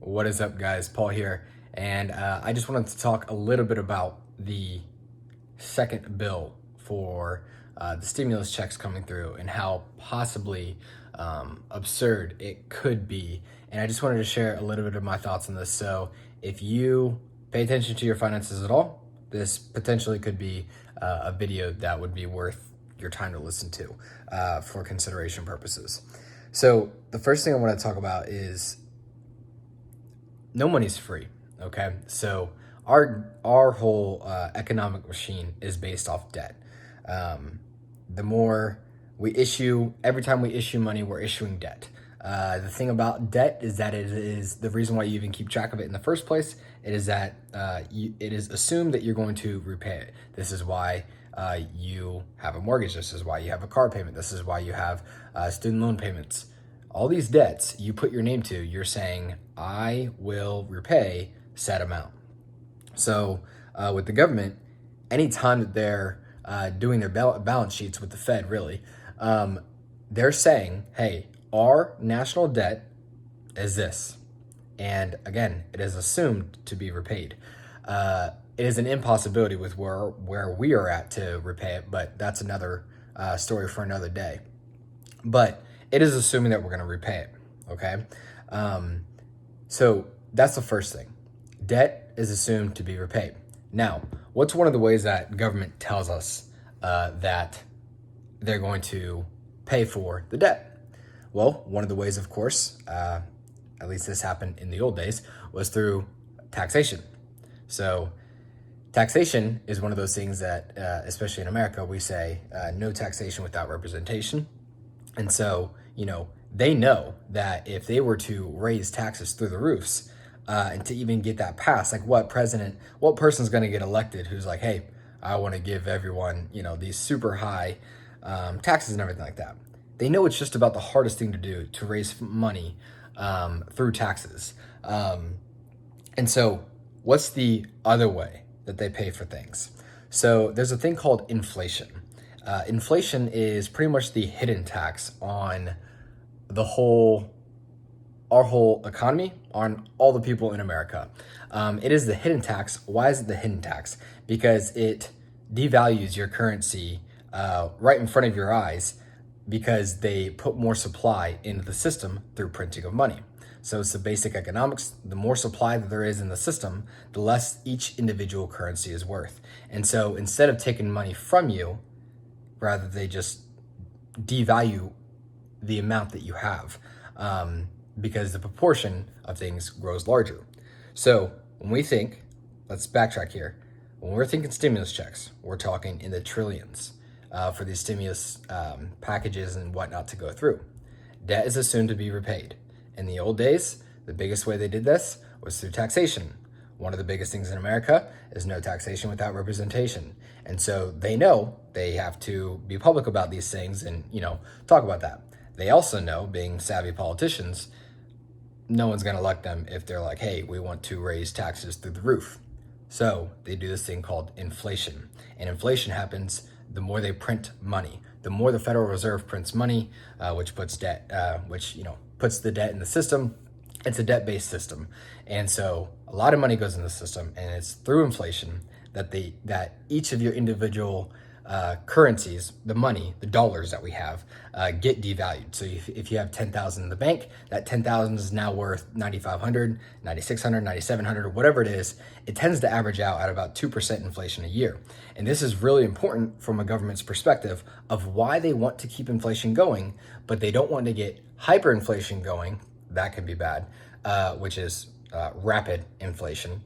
What is up, guys? Paul here, and I just wanted to talk a little bit about the second bill for the stimulus checks coming through and how possibly absurd it could be. And I just wanted to share a little bit of my thoughts on this. So, if you pay attention to your finances at all, this potentially could be a video that would be worth your time to listen to for consideration purposes. So, the first thing I want to talk about is no money's free. Okay, so our whole economic machine is based off debt. The more we issue, every time we issue money, we're issuing debt. The thing about debt is that it is the reason why you even keep track of it in the first place. It is that it is assumed that you're going to repay it. This is why you have a mortgage. This is why you have a car payment. This is why you have student loan payments. All these debts you put your name to, you're saying, I will repay said amount. So with the government, anytime that they're doing their balance sheets with the Fed, really, they're saying, hey, our national debt is this. And again, it is assumed to be repaid. It is an impossibility with where we are at to repay it, but that's another story for another day. But it is assuming that we're going to repay it. Okay. So that's the first thing. Debt is assumed to be repaid. Now, what's one of the ways that government tells us that they're going to pay for the debt? Well, one of the ways, of course, at least this happened in the old days, was through taxation. So taxation is one of those things that, especially in America, we say no taxation without representation. And so, they know that if they were to raise taxes through the roofs and to even get that passed, like what person's going to get elected who's like, hey, I want to give everyone, these super high taxes and everything like that. They know it's just about the hardest thing to do to raise money through taxes. And so what's the other way that they pay for things? So there's a thing called inflation. Inflation is pretty much the hidden tax on our whole economy, on all the people in America. It is the hidden tax. Why is it the hidden tax? Because it devalues your currency right in front of your eyes because they put more supply into the system through printing of money. So it's the basic economics. The more supply that there is in the system, the less each individual currency is worth. And so instead of taking money from you, rather they just devalue the amount that you have because the proportion of things grows larger. So when we think, let's backtrack here. When we're thinking stimulus checks, we're talking in the trillions for these stimulus packages and whatnot to go through. Debt is assumed to be repaid. In the old days, the biggest way they did this was through taxation. One of the biggest things in America is no taxation without representation. And so they know they have to be public about these things and, talk about that. They also know, being savvy politicians, no one's going to elect them if they're like, hey, we want to raise taxes through the roof. So they do this thing called inflation. And inflation happens the more they print money. The more the Federal Reserve prints money, which puts debt, puts the debt in the system. It's a debt-based system. And so a lot of money goes in the system, and it's through inflation that each of your individual currencies, the money, the dollars that we have, get devalued. So if you have 10,000 in the bank, that 10,000 is now worth 9,500, 9,600, 9,700, whatever it is. It tends to average out at about 2% inflation a year. And this is really important from a government's perspective of why they want to keep inflation going, but they don't want to get hyperinflation going. That can be bad, which is rapid inflation.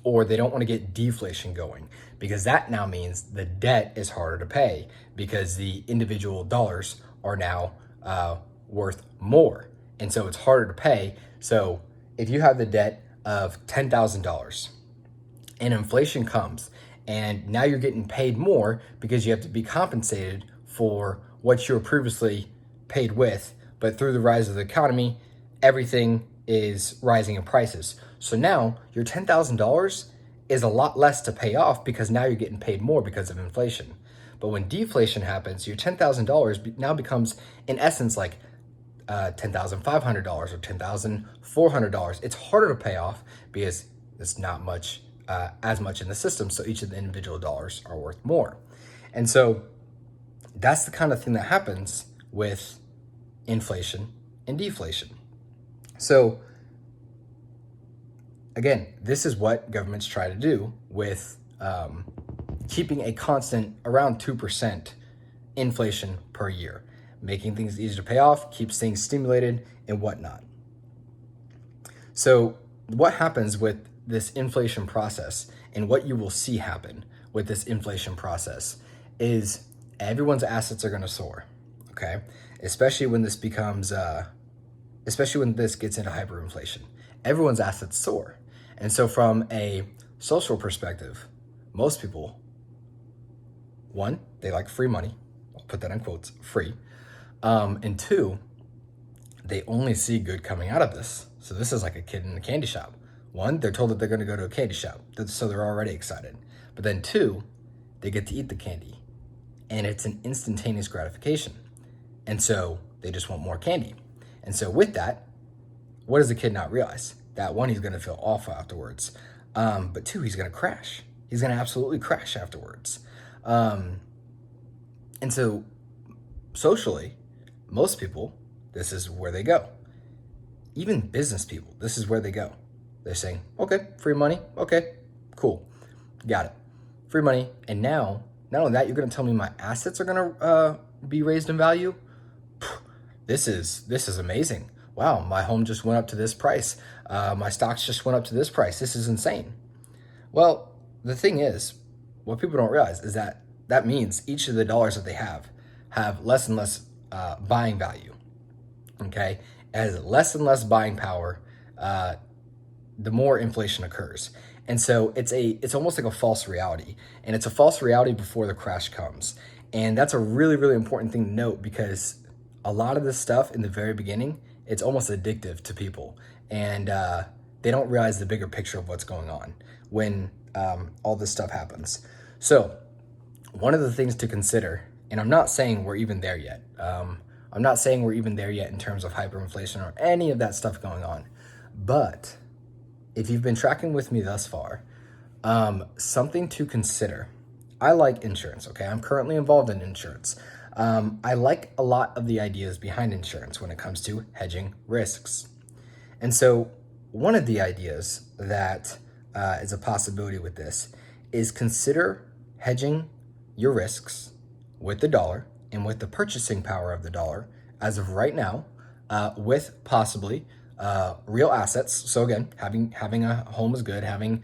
Or they don't want to get deflation going because that now means the debt is harder to pay because the individual dollars are now worth more. And so it's harder to pay. So if you have the debt of $10,000 and inflation comes and now you're getting paid more because you have to be compensated for what you were previously paid with, but through the rise of the economy, everything is rising in prices. So now your $10,000 is a lot less to pay off because now you're getting paid more because of inflation. But when deflation happens, your $10,000 now becomes, in essence, like $10,500 or $10,400. It's harder to pay off because there's not much as much in the system, so each of the individual dollars are worth more. And so that's the kind of thing that happens with inflation and deflation. So again, this is what governments try to do with keeping a constant around 2% inflation per year, making things easier to pay off, keeps things stimulated and whatnot. So what happens with this inflation process, and what you will see happen with this inflation process, is everyone's assets are going to soar, okay? Especially when this becomes, especially when this gets into hyperinflation. Everyone's assets soar. And so from a social perspective, most people, one, they like free money. I'll put that in quotes, free. And two, they only see good coming out of this. So this is like a kid in a candy shop. One, they're told that they're going to go to a candy shop, so they're already excited. But then two, they get to eat the candy, and it's an instantaneous gratification. And so they just want more candy. And so with that, what does the kid not realize? That one, he's going to feel awful afterwards. But two, he's going to crash. He's going to absolutely crash afterwards. And so socially, most people, this is where they go. Even business people, this is where they go. They're saying, okay, free money. Okay, cool. Got it. Free money. And now, not only that, you're going to tell me my assets are going to be raised in value? This is amazing. Wow, my home just went up to this price. My stocks just went up to this price. This is insane. Well, the thing is, what people don't realize is that that means each of the dollars that they have less and less buying value. Okay? As less and less buying power, the more inflation occurs. And so it's almost like a false reality. And it's a false reality before the crash comes. And that's a really, really important thing to note, because a lot of this stuff in the very beginning, it's almost addictive to people. And they don't realize the bigger picture of what's going on when all this stuff happens. So one of the things to consider, and I'm not saying we're even there yet. I'm not saying we're even there yet in terms of hyperinflation or any of that stuff going on. But if you've been tracking with me thus far, something to consider. I like insurance, okay? I'm currently involved in insurance. I like a lot of the ideas behind insurance when it comes to hedging risks. And so one of the ideas that is a possibility with this is consider hedging your risks with the dollar and with the purchasing power of the dollar as of right now, with possibly real assets. So again, having a home is good. Having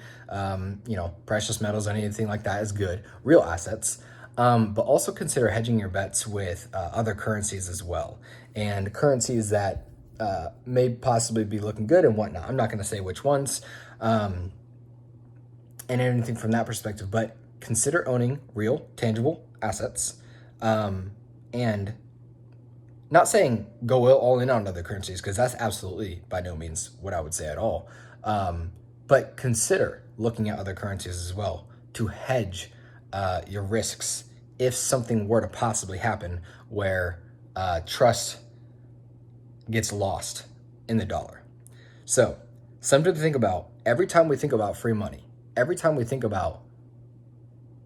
precious metals, anything like that is good. Real assets, but also consider hedging your bets with other currencies as well, and currencies that may possibly be looking good and whatnot. I'm not going to say which ones, and anything from that perspective, but consider owning real, tangible assets, and not saying go all in on other currencies, because that's absolutely by no means what I would say at all. But consider looking at other currencies as well to hedge your risks if something were to possibly happen where trust gets lost in the dollar. So something to think about every time we think about free money, every time we think about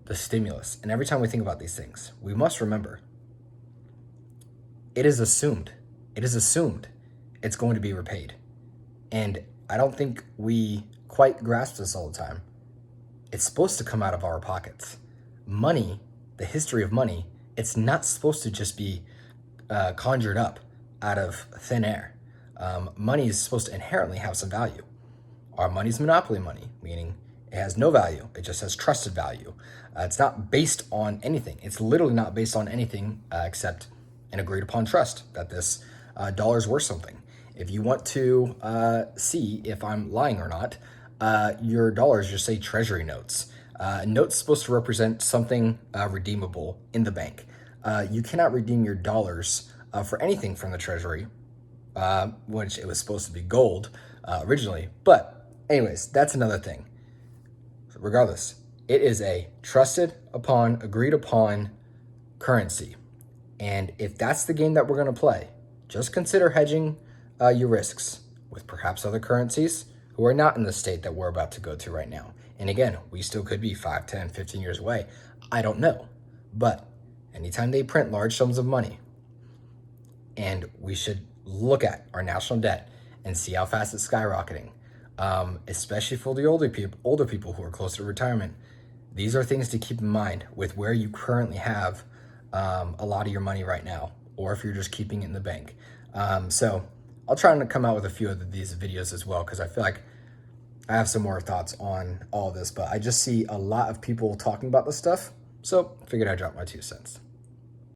the stimulus, and every time we think about these things, we must remember it is assumed it's going to be repaid. And I don't think we quite grasp this all the time. It's supposed to come out of our pockets. Money, the history of money, it's not supposed to just be conjured up out of thin air. Money is supposed to inherently have some value. Our money's monopoly money, meaning it has no value. It just has trusted value. It's not based on anything. It's literally not based on anything except an agreed upon trust that this dollar is worth something. If you want to see if I'm lying or not, your dollars just say treasury notes. Notes supposed to represent something redeemable in the bank. You cannot redeem your dollars for anything from the treasury, which it was supposed to be gold originally. But anyways, that's another thing. Regardless, it is a trusted upon, agreed upon currency. And if that's the game that we're going to play, just consider hedging your risks with perhaps other currencies who are not in the state that we're about to go to right now. And again, we still could be 5, 10, 15 years away. I don't know. But anytime they print large sums of money, and we should look at our national debt and see how fast it's skyrocketing, especially for the older people who are closer to retirement. These are things to keep in mind with where you currently have a lot of your money right now, or if you're just keeping it in the bank. So I'll try to come out with a few of these videos as well, because I feel like I have some more thoughts on all this, but I just see a lot of people talking about this stuff. So figured I'd drop my 2 cents.